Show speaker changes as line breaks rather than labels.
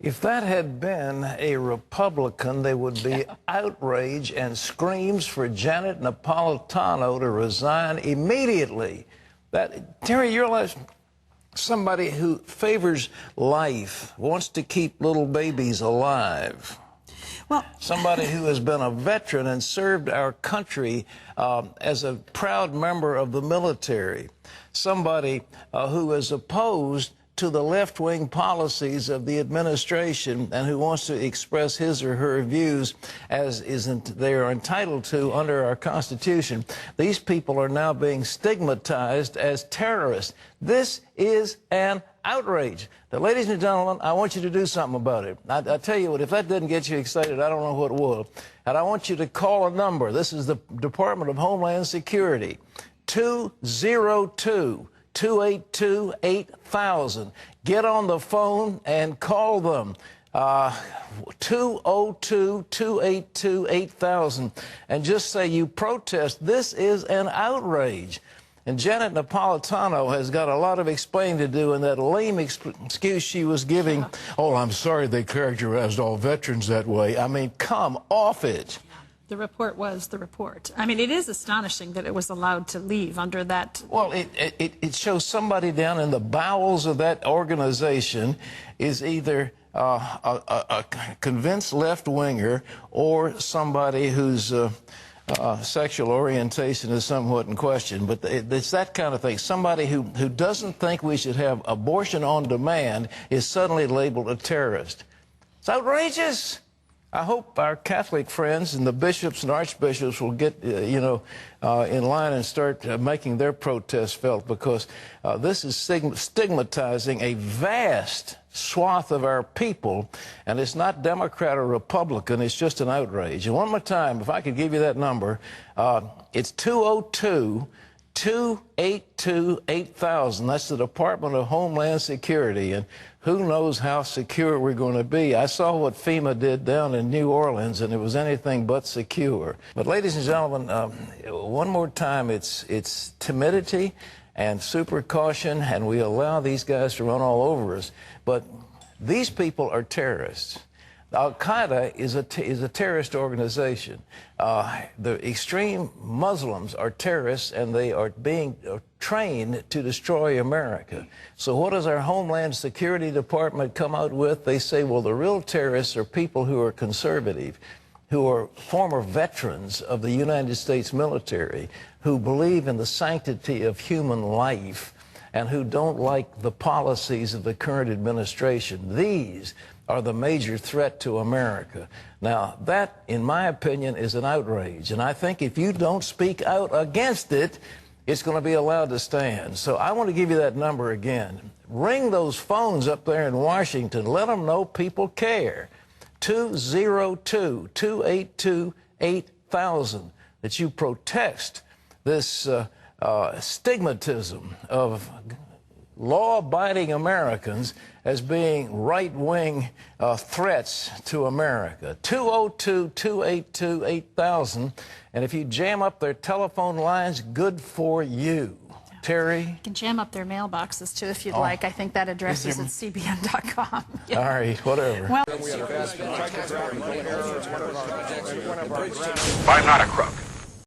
If that had been a Republican, there would be outrage and screams for Janet Napolitano to resign immediately. Terry, you realize somebody who favors life, wants to keep little babies alive.
Well,
somebody who has been a veteran and served our country as a proud member of the military. Somebody who is opposed to the left-wing policies of the administration and who wants to express his or her views as they are entitled to under our Constitution. These people are now being stigmatized as terrorists. This is an outrage. Now, ladies and gentlemen, I want you to do something about it. I tell you what, if that didn't get you excited, I don't know what will. And I want you to call a number. This is the Department of Homeland Security, 202-282-8000. Get on the phone and call them. 202-282-8000. And just say you protest. This is an outrage. And Janet Napolitano has got a lot of explaining to do in that lame excuse she was giving. Oh, I'm sorry they characterized all veterans that way. I mean, come off it.
the report was the report. I mean, it is astonishing that it was allowed to leave under that.
Well, it shows somebody down in the bowels of that organization is either a convinced left-winger or somebody whose sexual orientation is somewhat in question. But it's that kind of thing. Somebody who doesn't think we should have abortion on demand is suddenly labeled a terrorist. It's outrageous. I hope our Catholic friends and the bishops and archbishops will get, in line and start making their protests felt, because this is stigmatizing a vast swath of our people, and it's not Democrat or Republican, it's just an outrage. And one more time, if I could give you that number, it's 202-282-8000. That's the Department of Homeland Security, and who knows how secure we're going to be. I saw what FEMA did down in New Orleans, and it was anything but secure. But ladies and gentlemen, one more time, it's timidity and super caution, and we allow these guys to run all over us. But these people are terrorists. Al-Qaeda is a terrorist organization. The extreme Muslims are terrorists, and they are being trained to destroy America. So what does our Homeland Security Department come out with? They say, well, the real terrorists are people who are conservative, who are former veterans of the United States military, who believe in the sanctity of human life, and who don't like the policies of the current administration. These are the major threat to America. Now, that, in my opinion, is an outrage. And I think if you don't speak out against it, it's going to be allowed to stand. So I want to give you that number again. Ring those phones up there in Washington. Let them know people care. 202-282-8000. That you protest this stigmatism of law-abiding Americans as being right-wing threats to America. 202-282-8000. And if you jam up their telephone lines, good for you. Terry?
You can jam up their mailboxes, too, if you'd like. I think that address is at cbn.com.
Yeah. All right, whatever.
Well,
I'm not a crook.